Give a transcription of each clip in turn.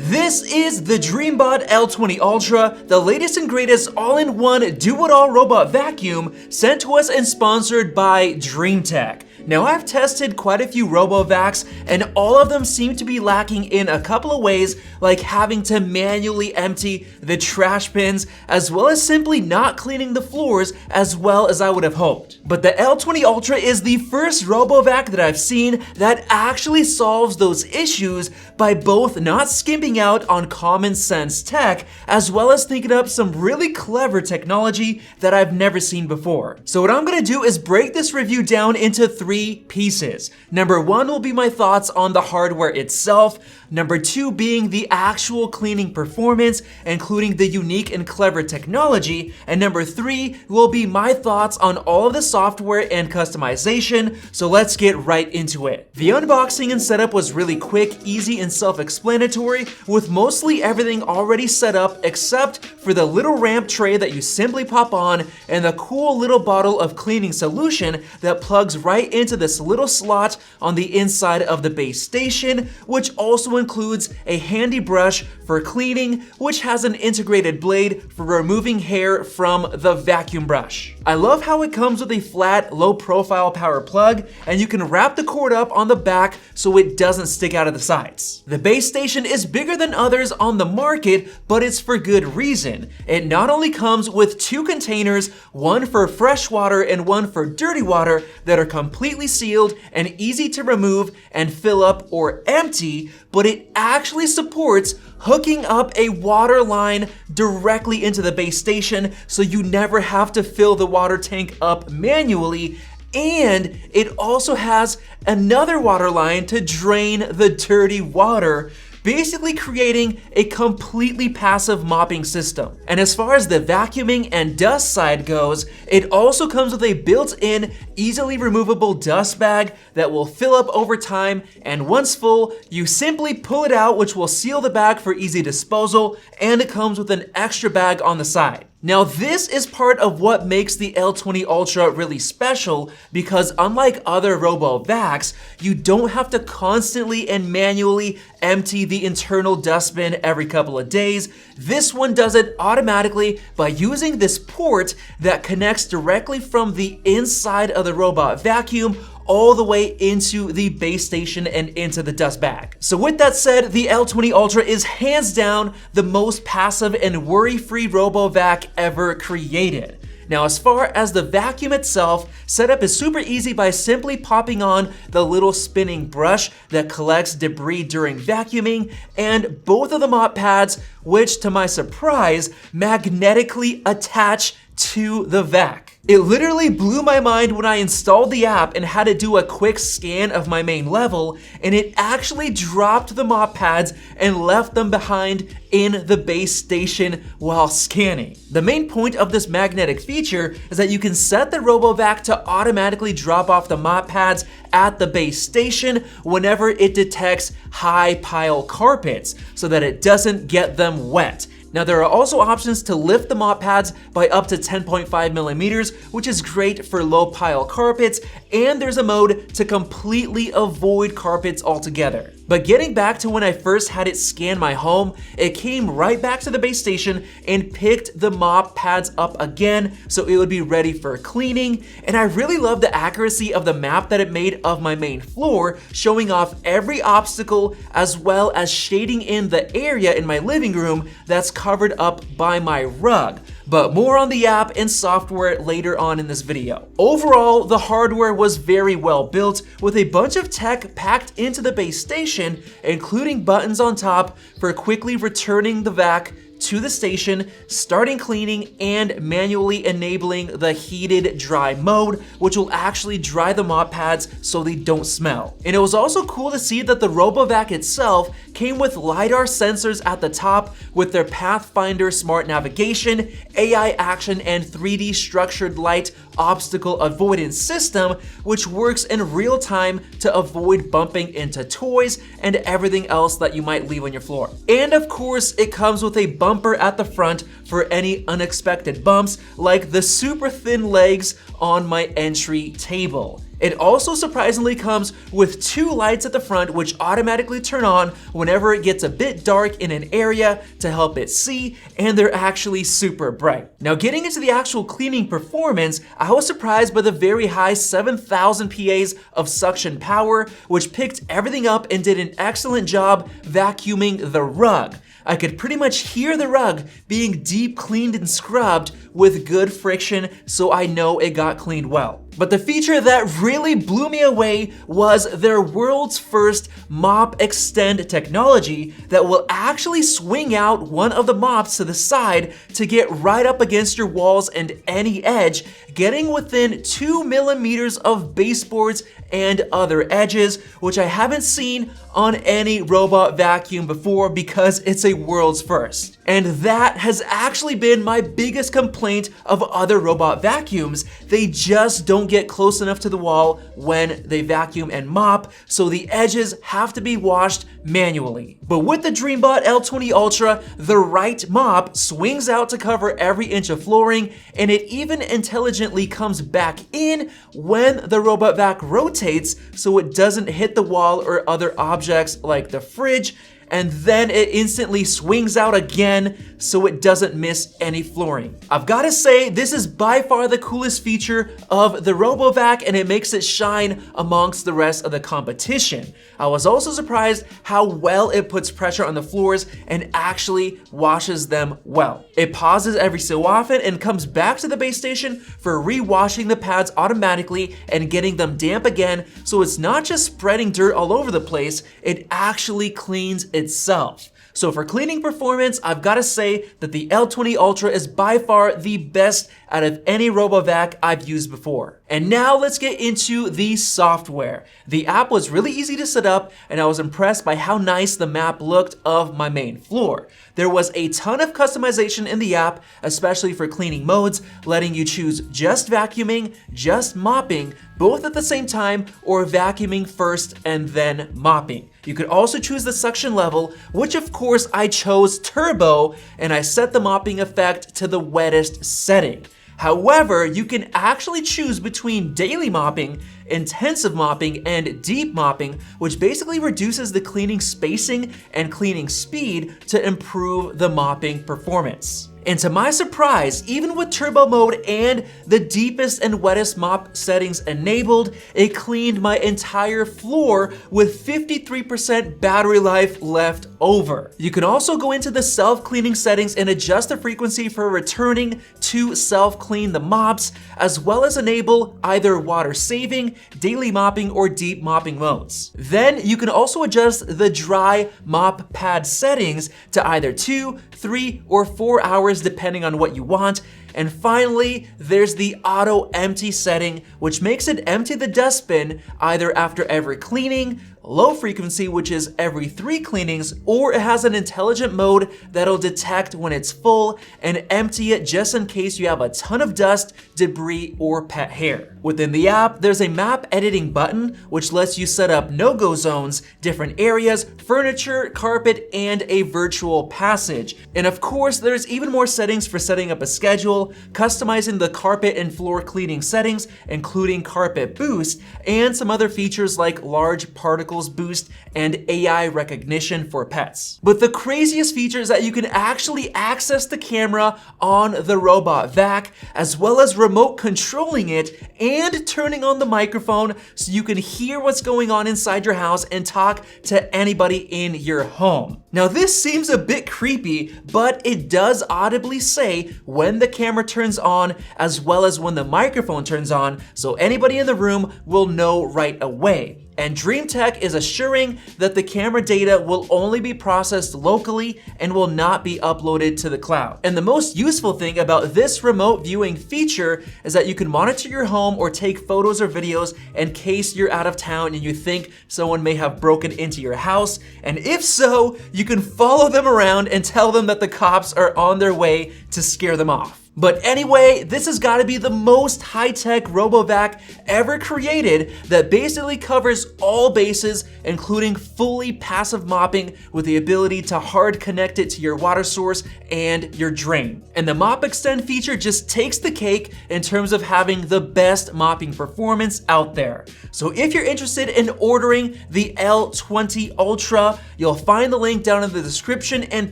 This is the DreameBot L20 Ultra, the latest and greatest all-in-one do-it-all robot vacuum sent to us and sponsored by DreamTech. Now, I've tested quite a few Robovacs, and all of them seem to be lacking in a couple of ways, like having to manually empty the trash bins, as well as simply not cleaning the floors as well as I would have hoped. But the L20 Ultra is the first Robovac that I've seen that actually solves those issues by both not skimping out on common sense tech, as well as thinking up some really clever technology that I've never seen before. So what I'm gonna do is break this review down into three pieces. Number one will be my thoughts on the hardware itself. Number two being the actual cleaning performance, including the unique and clever technology. And number three will be my thoughts on all of the software and customization. So let's get right into it. The unboxing and setup was really quick, easy, and self-explanatory, with mostly everything already set up except for the little ramp tray that you simply pop on and the cool little bottle of cleaning solution that plugs right into this little slot on the inside of the base station, which also includes a handy brush for cleaning, which has an integrated blade for removing hair from the vacuum brush. I love how it comes with a flat, low-profile power plug, and you can wrap the cord up on the back so it doesn't stick out of the sides. The base station is bigger than others on the market, but it's for good reason. It not only comes with two containers, one for fresh water and one for dirty water, that are completely sealed and easy to remove and fill up or empty, but it actually supports hooking up a water line directly into the base station so you never have to fill the water tank up manually. And it also has another water line to drain the dirty water, basically creating a completely passive mopping system. And as far as the vacuuming and dust side goes, it also comes with a built-in, easily removable dust bag that will fill up over time, and once full, you simply pull it out, which will seal the bag for easy disposal, and it comes with an extra bag on the side. Now, this is part of what makes the L20 Ultra really special, because unlike other Robovacs, you don't have to constantly and manually empty the internal dustbin every couple of days. This one does it automatically by using this port that connects directly from the inside of the robot vacuum all the way into the base station and into the dust bag. So with that said, the L20 Ultra is hands down the most passive and worry-free Robovac ever created. Now, as far as the vacuum itself, setup is super easy by simply popping on the little spinning brush that collects debris during vacuuming, and both of the mop pads, which to my surprise, magnetically attach to the vac. It literally blew my mind when I installed the app and had to do a quick scan of my main level, and it actually dropped the mop pads and left them behind in the base station while scanning. The main point of this magnetic feature is that you can set the Robovac to automatically drop off the mop pads at the base station whenever it detects high pile carpets so that it doesn't get them wet. Now, there are also options to lift the mop pads by up to 10.5 millimeters, which is great for low pile carpets, and there's a mode to completely avoid carpets altogether. But getting back to when I first had it scan my home, it came right back to the base station and picked the mop pads up again so it would be ready for cleaning. And I really love the accuracy of the map that it made of my main floor, showing off every obstacle as well as shading in the area in my living room that's covered up by my rug. But more on the app and software later on in this video. Overall, the hardware was very well built, with a bunch of tech packed into the base station, including buttons on top for quickly returning the vac to the station, starting cleaning, and manually enabling the heated dry mode, which will actually dry the mop pads so they don't smell. And it was also cool to see that the Robovac itself came with LiDAR sensors at the top with their Pathfinder smart navigation, AI action, and 3D structured light obstacle avoidance system, which works in real time to avoid bumping into toys and everything else that you might leave on your floor. And of course, it comes with a bumper at the front for any unexpected bumps, like the super thin legs on my entry table. It also surprisingly comes with 2 lights at the front which automatically turn on whenever it gets a bit dark in an area to help it see, and they're actually super bright. Now getting into the actual cleaning performance, I was surprised by the very high 7,000 PAs of suction power, which picked everything up and did an excellent job vacuuming the rug. I could pretty much hear the rug being deep cleaned and scrubbed with good friction, so I know it got cleaned well. But the feature that really blew me away was their world's first mop extend technology that will actually swing out one of the mops to the side to get right up against your walls and any edge, getting within 2 millimeters of baseboards and other edges, which I haven't seen on any robot vacuum before because it's a world's first. And that has actually been my biggest complaint of other robot vacuums. They just don't get close enough to the wall when they vacuum and mop, so the edges have to be washed manually. But with the DreameBot L20 Ultra, the right mop swings out to cover every inch of flooring, and it even intelligently comes back in when the Robovac rotates so it doesn't hit the wall or other objects like the fridge, and then it instantly swings out again so it doesn't miss any flooring. I've gotta say, this is by far the coolest feature of the Robovac, and it makes it shine amongst the rest of the competition. I was also surprised how well it puts pressure on the floors and actually washes them well. It pauses every so often and comes back to the base station for re-washing the pads automatically and getting them damp again, so it's not just spreading dirt all over the place, it actually cleans itself. So for cleaning performance, I've got to say that the L20 Ultra is by far the best out of any Robovac I've used before. And now let's get into the software. The app was really easy to set up, and I was impressed by how nice the map looked of my main floor. There was a ton of customization in the app, especially for cleaning modes, letting you choose just vacuuming, just mopping, both at the same time, or vacuuming first and then mopping. You could also choose the suction level, which of course I chose turbo, and I set the mopping effect to the wettest setting. However, you can actually choose between daily mopping, intensive mopping, and deep mopping, which basically reduces the cleaning spacing and cleaning speed to improve the mopping performance. And to my surprise, even with turbo mode and the deepest and wettest mop settings enabled, it cleaned my entire floor with 53% battery life left over. You can also go into the self-cleaning settings and adjust the frequency for returning to self-clean the mops, as well as enable either water saving, daily mopping, or deep mopping modes. Then you can also adjust the dry mop pad settings to either 2, 3, or 4 hours depending on what you want. And finally, there's the auto empty setting, which makes it empty the dustbin either after every cleaning, low frequency, which is every 3 cleanings, or it has an intelligent mode that'll detect when it's full and empty it just in case you have a ton of dust, debris, or pet hair. Within the app, there's a map editing button, which lets you set up no-go zones, different areas, furniture, carpet, and a virtual passage. And of course, there's even more settings for setting up a schedule, customizing the carpet and floor cleaning settings, including carpet boost, and some other features like large particles boost and AI recognition for pets. But the craziest feature is that you can actually access the camera on the Robovac, as well as remote controlling it and turning on the microphone so you can hear what's going on inside your house and talk to anybody in your home. Now this seems a bit creepy, but it does audibly say when the camera turns on as well as when the microphone turns on, so anybody in the room will know right away. And DreamTech is assuring that the camera data will only be processed locally and will not be uploaded to the cloud. And the most useful thing about this remote viewing feature is that you can monitor your home or take photos or videos in case you're out of town and you think someone may have broken into your house. And if so, you can follow them around and tell them that the cops are on their way to scare them off. But anyway, this has got to be the most high-tech Robovac ever created that basically covers all bases, including fully passive mopping with the ability to hard connect it to your water source and your drain. And the Mop Extend feature just takes the cake in terms of having the best mopping performance out there. So if you're interested in ordering the L20 Ultra, you'll find the link down in the description and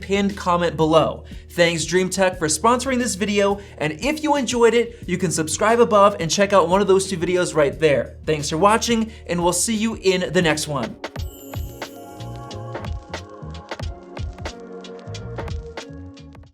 pinned comment below. Thanks DreamTech for sponsoring this video, and if you enjoyed it, you can subscribe above and check out one of those two videos right there. Thanks for watching, and we'll see you in the next one.